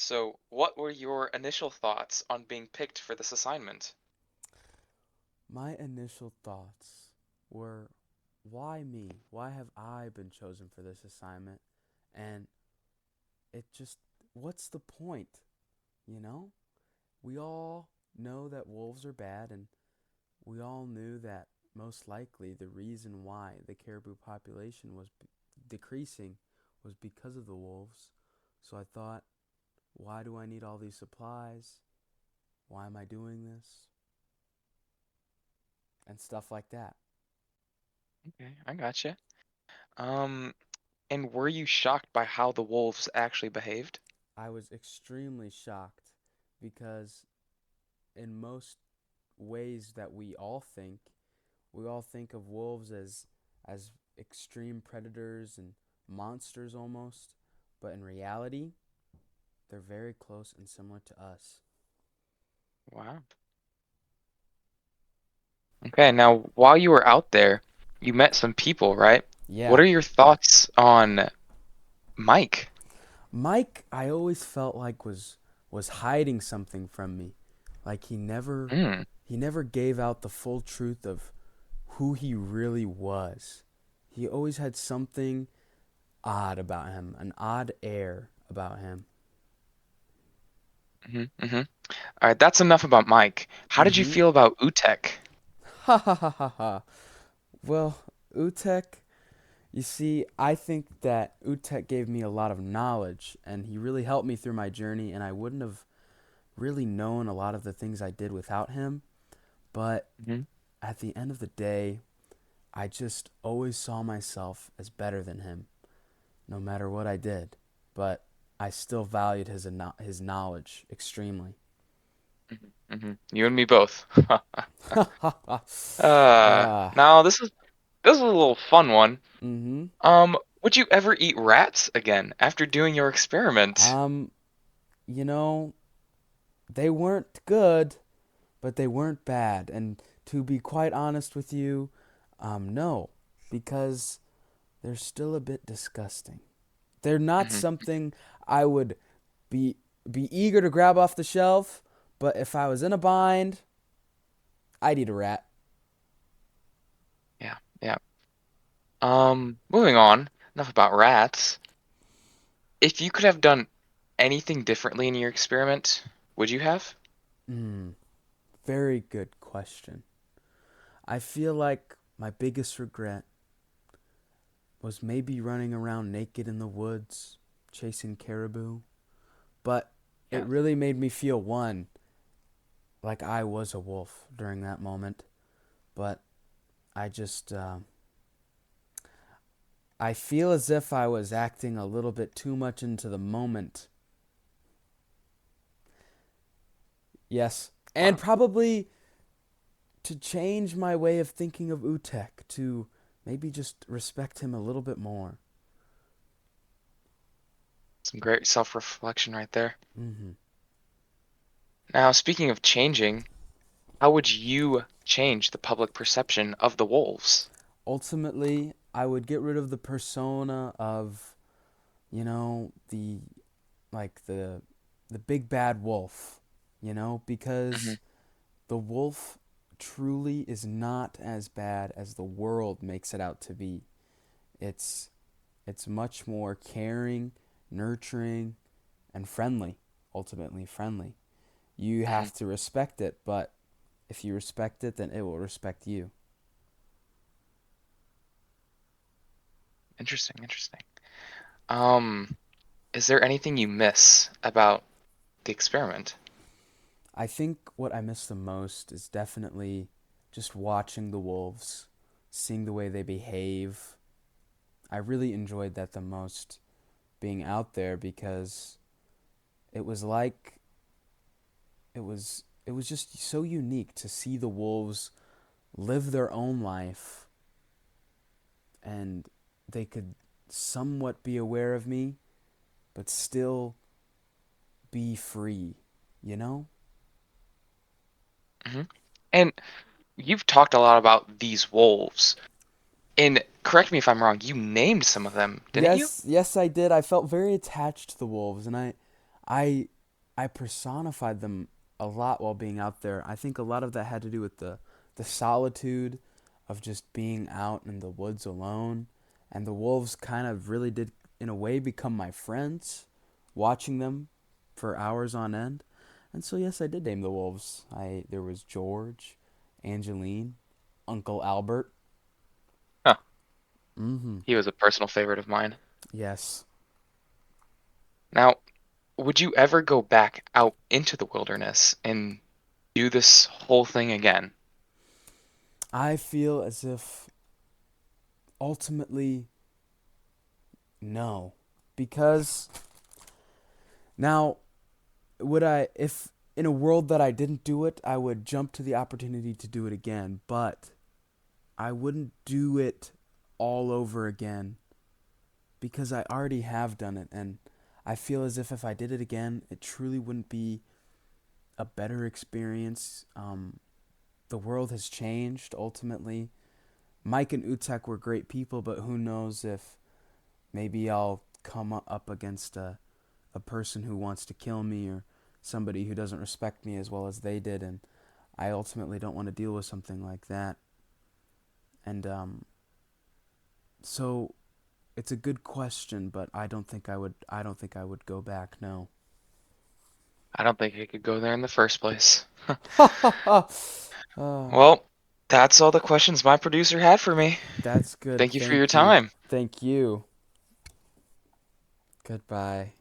So, what were your initial thoughts on being picked for this assignment? My initial thoughts were, why me? Why have I been chosen for this assignment? And it just, what's the point? You know? We all know that wolves are bad, and we all knew that most likely the reason why the caribou population was decreasing was because of the wolves. So I thought, why do I need all these supplies? Why am I doing this? And stuff like that. Okay, I gotcha. Um, and were you shocked by how the wolves actually behaved? I was extremely shocked because in most ways that we all think of wolves as extreme predators and monsters almost, but in reality, they're very close and similar to us. Wow. Okay, now while you were out there, you met some people, right? What Yeah. are your thoughts on Mike? Mike, I always felt like was hiding something from me. Like Hmm. he never gave out the full truth of who he really was. He always had something odd about him, an odd air about him. Mm-hmm. All right, that's enough about Mike. How did you Mm-hmm. feel about Utek? Ha ha ha ha ha. Well, Utek, you see, I think that Utek gave me a lot of knowledge, and he really helped me through my journey, and I wouldn't have really known a lot of the things I did without him. But Hmm. at the end of the day, I just always saw myself as better than him, no matter what I did. But I still valued his knowledge extremely. Hmm. You and me both. Ah, Now this is a little fun one. mm-hmm. Would you ever eat rats again after doing your experiment? Um, you know, they weren't good, but they weren't bad. And to be quite honest with you, no, because they're still a bit disgusting. They're not Hmm. something I would be eager to grab off the shelf, but if I was in a bind, I'd eat a rat. Yeah, yeah. Moving on. Enough about rats. If you could have done anything differently in your experiment, would you have? Hmm, very good question. I feel like my biggest regret was maybe running around naked in the woods, chasing caribou, but it Yeah. really made me feel one, like I was a wolf during that moment. But I just, I feel as if I was acting a little bit too much into the moment. Yes. And Wow. probably to change my way of thinking of Utek, to maybe just respect him a little bit more. Some great self-reflection right there. Hmm. Now, speaking of changing, how would you change the public perception of the wolves? Ultimately, I would get rid of the persona of, the like the big bad wolf, Hmm. because the wolf truly is not as bad as the world makes it out to be. It's it's much more caring, nurturing, and friendly, ultimately friendly. You Hmm. have to respect it, but if you respect it, then it will respect you. Interesting, interesting. Um, is there anything you miss about the experiment? I think what I miss the most is definitely just watching the wolves, seeing the way they behave. I really enjoyed that the most, being out there, because it was like it was just so unique to see the wolves live their own life, and they could somewhat be aware of me but still be free, you know? Hmm. And you've talked a lot about these wolves. And correct me if I'm wrong, you named some of them, didn't you? Yes, yes I did. I felt very attached to the wolves, and I I personified them a lot while being out there. I think a lot of that had to do with the solitude of just being out in the woods alone, and the wolves kind of really did in a way become my friends, watching them for hours on end. And so yes, I did name the wolves. I There was George, Angeline, Uncle Albert. Huh. Mhm. He was a personal favorite of mine. Yes. Now, would you ever go back out into the wilderness and do this whole thing again? I feel as if ultimately no, because now would I, if in a world that I didn't do it, I would jump to the opportunity to do it again, but I wouldn't do it all over again because I already have done it, and I feel as if I did it again, it truly wouldn't be a better experience. The world has changed ultimately. Mike and Utek were great people, but who knows if maybe I'll come up against a person who wants to kill me or somebody who doesn't respect me as well as they did, and I ultimately don't want to deal with something like that. And so it's a good question, but I don't think I would. I don't think I would go back. No. I don't think I could go there in the first place. uh, Well, that's all the questions my producer had for me. that's good. Thank you for your Thank you. time. Thank you. Goodbye.